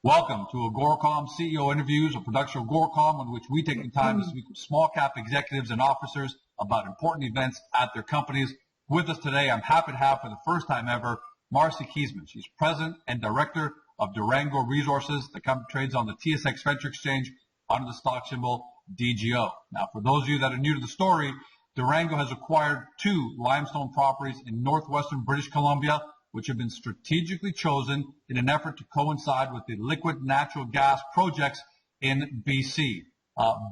Welcome to Agoracom CEO Interviews, a production of Agoracom in which we take the time to speak with small cap executives and officers about important events at their companies. With us today, I'm happy to have for the first time ever, Marcy Kiesman. She's President and Director of Durango Resources. The company trades on the TSX Venture Exchange under the stock symbol DGO. Now, for those of you that are new to the story, Durango has acquired 2 limestone properties in northwestern British Columbia, which have been strategically chosen in an effort to coincide with the liquid natural gas projects in BC.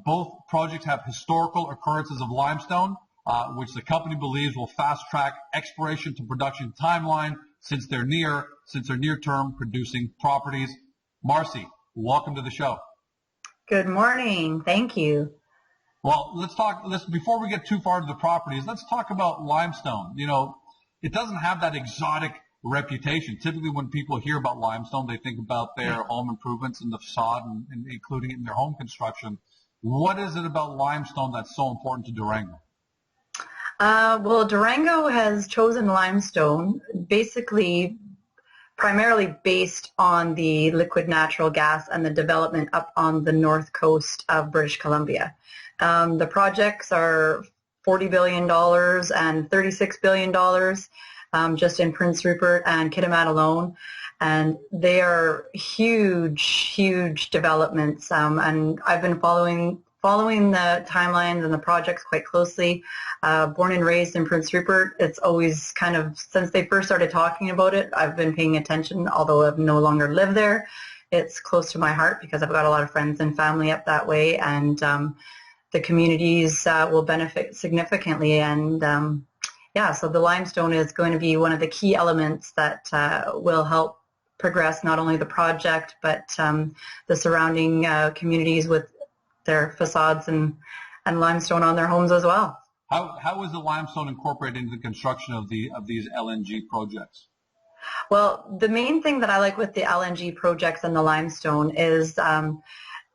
Both projects have historical occurrences of limestone, which the company believes will fast-track exploration to production timeline since they're near-term producing properties. Marcy, welcome to the show. Good morning. Thank you. Well, before we get too far into the properties, let's talk about limestone. You know, it doesn't have that exotic reputation. Typically when people hear about limestone, they think about their home improvements and the facade and including it in their home construction. What is it about limestone that's so important to Durango? Well, Durango has chosen limestone basically primarily based on the liquid natural gas and the development up on the north coast of British Columbia. The projects are $40 billion and $36 billion just in Prince Rupert and Kitimat alone. And they are huge developments. And I've been following the timelines and the projects quite closely. Born and raised in Prince Rupert, it's always kind of, since they first started talking about it, I've been paying attention, although I've no longer lived there. It's close to my heart because I've got a lot of friends and family up that way, and the communities will benefit significantly. And so the limestone is going to be one of the key elements that will help progress not only the project, but the surrounding communities with their facades and limestone on their homes as well. How is the limestone incorporated into the construction of these LNG projects? Well, the main thing that I like with the LNG projects and the limestone is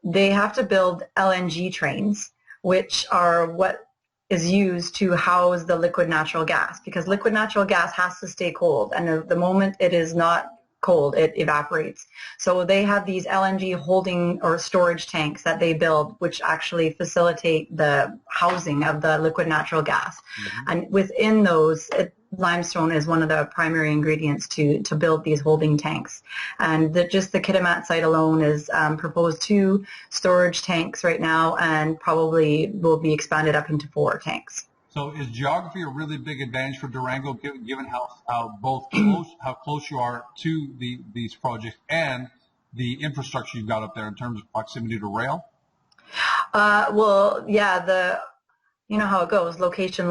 they have to build LNG trains, which are what is used to house the liquid natural gas, because liquid natural gas has to stay cold, and the moment it is not cold, it evaporates. So they have these LNG holding or storage tanks that they build, which actually facilitate the housing of the liquid natural gas. Mm-hmm. And within those, limestone is one of the primary ingredients to build these holding tanks. And just the Kitimat site alone is proposed 2 storage tanks right now, and probably will be expanded up into 4 tanks. So is geography a really big advantage for Durango, given how close you are to these projects and the infrastructure you've got up there in terms of proximity to rail? Well, yeah, you know how it goes, location.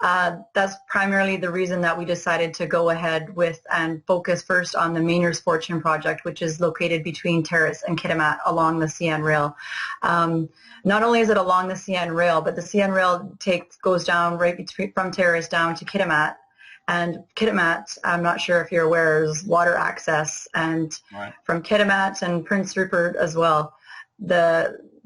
That's primarily the reason that we decided to go ahead with and focus first on the Mayner's Fortune project, which is located between Terrace and Kitimat along the CN Rail. Not only is it along the CN Rail, but the CN Rail goes down right from Terrace down to Kitimat. And Kitimat, I'm not sure if you're aware, is water access, and right. From Kitimat and Prince Rupert as well.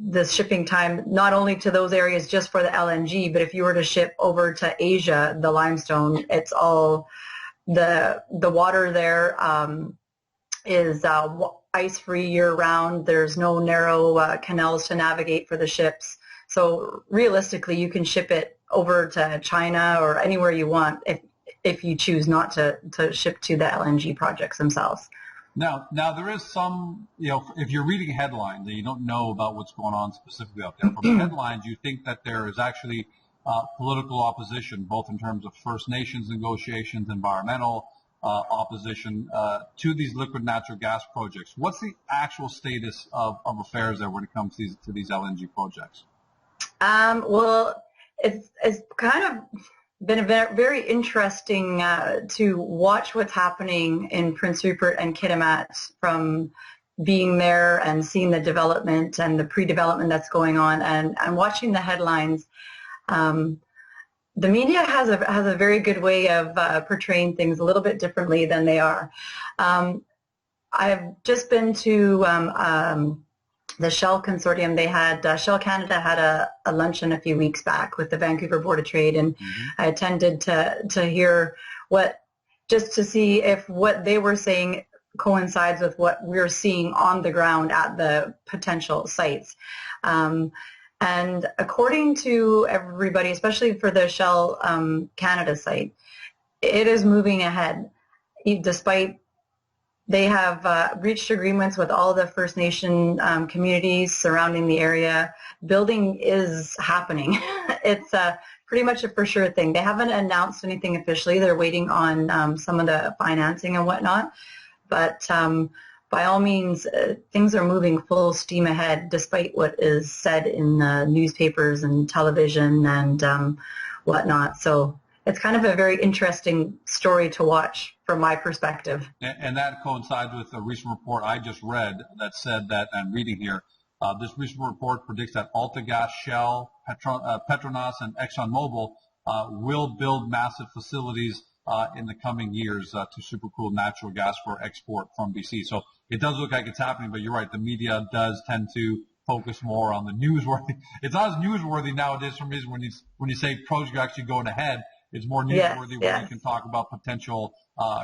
The shipping time, not only to those areas just for the LNG, but if you were to ship over to Asia, the limestone, it's all the water there is ice-free year-round. There's no narrow canals to navigate for the ships. So realistically, you can ship it over to China or anywhere you want if you choose not to ship to the LNG projects themselves. Now there is some, if you're reading headlines and you don't know about what's going on specifically out there, from the headlines you think that there is actually political opposition, both in terms of First Nations negotiations, environmental opposition to these liquid natural gas projects. What's the actual status of affairs there when it comes to these LNG projects? Well, it's kind of been very interesting to watch what's happening in Prince Rupert and Kitimat from being there and seeing the development and the pre-development that's going on, and watching the headlines. The media has a very good way of portraying things a little bit differently than they are. I've just been to the Shell Consortium. They had Shell Canada had a luncheon a few weeks back with the Vancouver Board of Trade, and I attended to hear just to see if what they were saying coincides with what we're seeing on the ground at the potential sites. And according to everybody, especially for the Shell Canada site, it is moving ahead, despite they have reached agreements with all the First Nation communities surrounding the area. Building is happening. It's pretty much a for sure thing. They haven't announced anything officially. They're waiting on some of the financing and whatnot. But by all means, things are moving full steam ahead, despite what is said in newspapers and television and whatnot. So it's kind of a very interesting story to watch from my perspective. And that coincides with a recent report I just read that said that, I'm reading here, this recent report predicts that AltaGas, Shell, Petronas, and ExxonMobil will build massive facilities in the coming years to supercool natural gas for export from BC. So it does look like it's happening, but you're right, the media does tend to focus more on the newsworthy. It's not as newsworthy nowadays for me when you say project actually going ahead. It's more newsworthy when you can talk about potential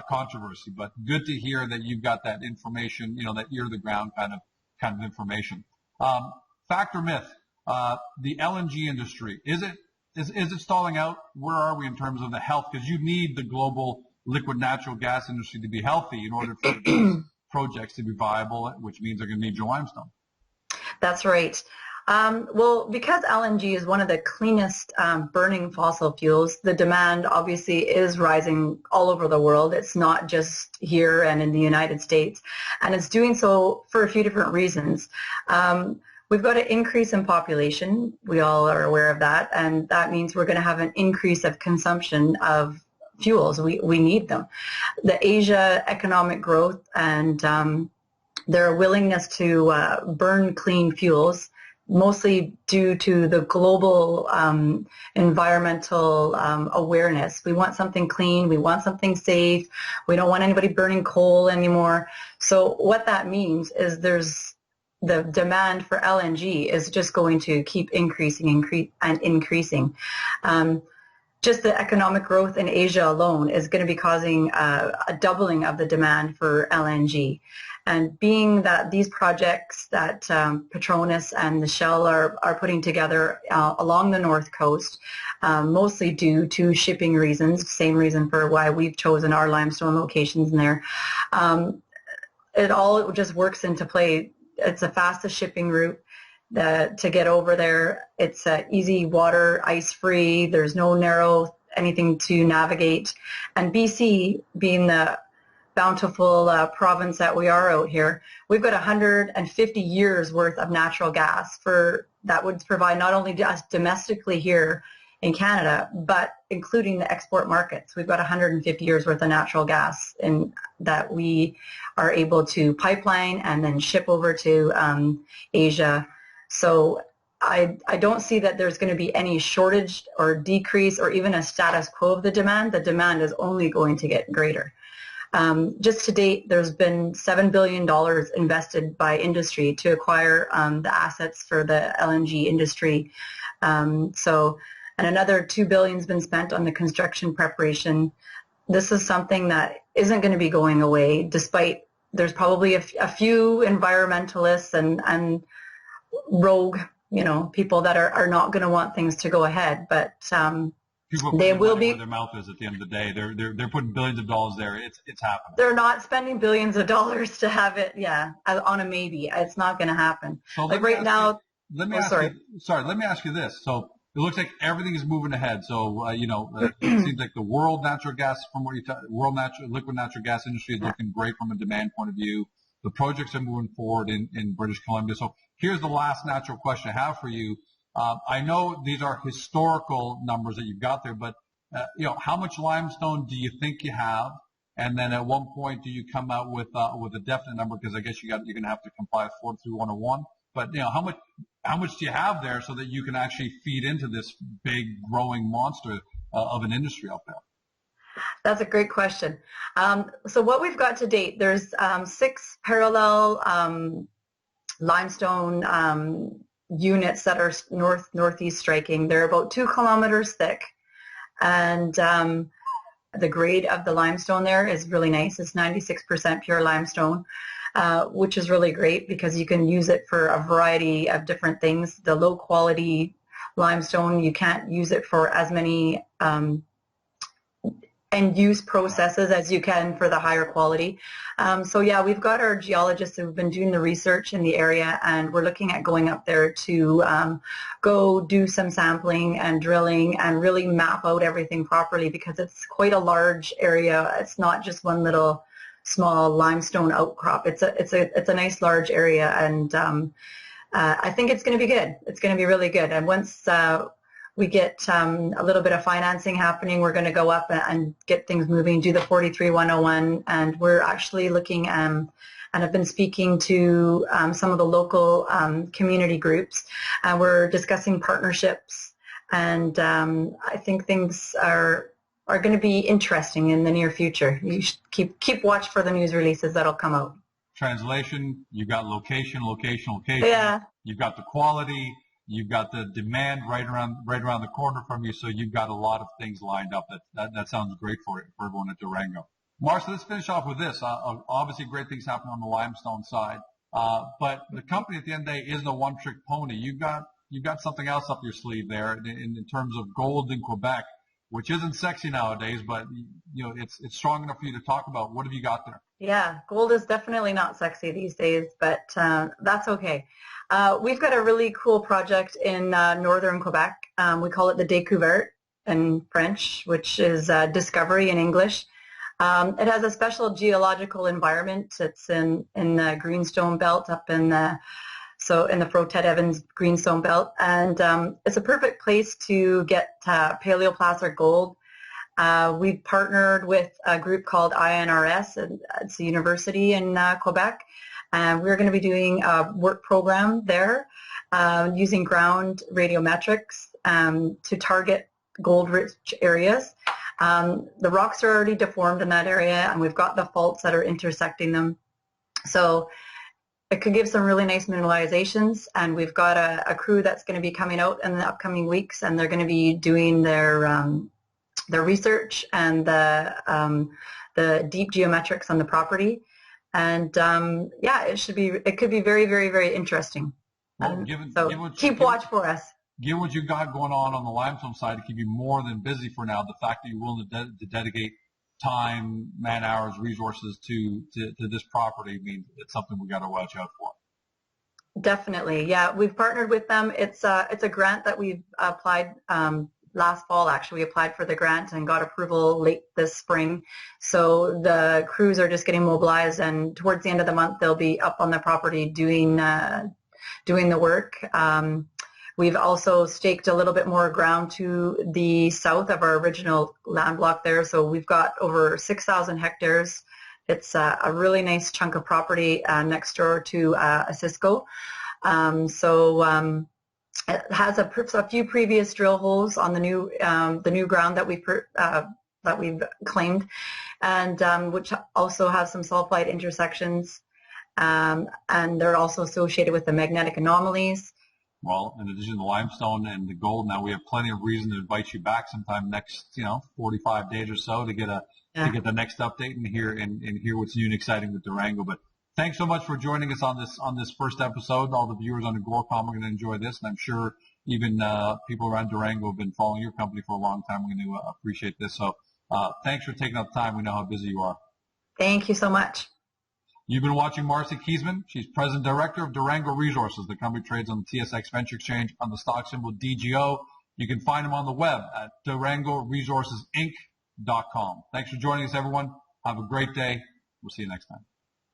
controversy. But good to hear that you've got that information, that ear to the ground kind of information. Fact or myth? The LNG industry, is it stalling out? Where are we in terms of the health? Because you need the global liquid natural gas industry to be healthy in order for these projects to be viable, which means they're going to need your limestone. That's right. Well, because LNG is one of the cleanest burning fossil fuels, the demand obviously is rising all over the world. It's not just here and in the United States, and it's doing so for a few different reasons. We've got an increase in population. We all are aware of that, and that means we're going to have an increase of consumption of fuels. We need them. The Asia economic growth and their willingness to burn clean fuels, mostly due to the global environmental awareness. We want something clean. We want something safe. We don't want anybody burning coal anymore. So what that means is the demand for LNG is just going to keep increasing and increasing. Just the economic growth in Asia alone is going to be causing a doubling of the demand for LNG. And being that these projects that Petronas and the Shell are putting together along the North Coast, mostly due to shipping reasons, same reason for why we've chosen our limestone locations in there, it all just works into play. It's the fastest shipping route to get over there. It's easy water, ice-free. There's no narrow anything to navigate. And BC, being the bountiful province that we are out here, we've got 150 years worth of natural gas that would provide not only us domestically here in Canada, but including the export markets. We've got 150 years worth of natural gas that we are able to pipeline and then ship over to Asia. So I don't see that there's going to be any shortage or decrease or even a status quo of the demand. The demand is only going to get greater. Just to date, there's been $7 billion invested by industry to acquire the assets for the LNG industry. And another $2 billion has been spent on the construction preparation. This is something that isn't going to be going away, despite there's probably a few environmentalists and rogue, people that are not going to want things to go ahead. But they will be. Where their mouth is at the end of the day. They're putting billions of dollars there. It's happening. They're not spending billions of dollars to have it. Yeah, on a maybe. It's not going to happen. So like right now. Let me ask you this. So it looks like everything is moving ahead. So it seems like the world natural gas, from what liquid natural gas industry is looking great from a demand point of view. The projects are moving forward in British Columbia. So here's the last natural question I have for you. I know these are historical numbers that you've got there, but how much limestone do you think you have? And then at one point, do you come out with a definite number? Because I guess you're going to have to comply with 43101. But how much do you have there so that you can actually feed into this big growing monster of an industry out there? That's a great question. So what we've got to date, there's 6 parallel limestone units that are northeast striking. They're about 2 kilometers thick, and The grade of the limestone there is really nice. It's 96% pure limestone, which is really great because you can use it for a variety of different things. The low quality limestone, you can't use it for as many end use processes as you can for the higher quality. So yeah, we've got our geologists who've been doing the research in the area, and we're looking at going up there to go do some sampling and drilling and really map out everything properly, because it's quite a large area. It's not just one little small limestone outcrop. It's a nice large area, and I think it's going to be good. It's going to be really good. And once we get a little bit of financing happening, we're going to go up and get things moving, do the 43-101, and we're actually looking and have been speaking to some of the local community groups. We're discussing partnerships, and I think things are going to be interesting in the near future. You should keep watch for the news releases that'll come out. Translation, you've got location. Yeah. You've got the quality. You've got the demand right around the corner from you, so you've got a lot of things lined up. That sounds great for everyone at Durango. Marcia, let's finish off with this. Obviously, great things happen on the limestone side, but the company at the end of the day isn't a one-trick pony. You've got something else up your sleeve there in terms of gold in Quebec, which isn't sexy nowadays, but it's strong enough for you to talk about. What have you got there? Yeah, gold is definitely not sexy these days, but that's okay. We've got a really cool project in northern Quebec. We call it the Découverte in French, which is discovery in English. It has a special geological environment. It's in the Greenstone Belt up in the Frotet Evans Greenstone Belt, and it's a perfect place to get paleoplacer gold. We've partnered with a group called INRS, and it's a university in Quebec. We're going to be doing a work program there using ground radiometrics to target gold-rich areas. The rocks are already deformed in that area, and we've got the faults that are intersecting them. So it could give some really nice mineralizations, and we've got a crew that's going to be coming out in the upcoming weeks, and they're going to be doing their research and the deep geometrics on the property. And yeah, it could be very, very, very interesting. Well, keep watch for us. Given what you got going on the limestone side to keep you more than busy for now, the fact that you're willing to dedicate time, man hours, resources to this property means it's something we got to watch out for. Definitely, yeah. We've partnered with them. It's a grant that we've applied last fall. Actually, we applied for the grant and got approval late this spring. So the crews are just getting mobilized, and towards the end of the month, they'll be up on the property doing the work. We've also staked a little bit more ground to the south of our original land block there. So we've got over 6,000 hectares. It's a really nice chunk of property next door to Cisco. It has a few previous drill holes on the new ground that we've claimed, and which also have some sulfide intersections, and they're also associated with the magnetic anomalies. Well, in addition to the limestone and the gold, now we have plenty of reason to invite you back sometime next, 45 days or so to get the next update and hear what's new and exciting with Durango. But thanks so much for joining us on this first episode. All the viewers on the GORCOM are going to enjoy this, and I'm sure even people around Durango have been following your company for a long time. We're going to appreciate this. So thanks for taking up time. We know how busy you are. Thank you so much. You've been watching Marcy Kiesman. She's President Director of Durango Resources. The company trades on the TSX Venture Exchange on the stock symbol DGO. You can find them on the web at durangoresourcesinc.com. Thanks for joining us, everyone. Have a great day. We'll see you next time.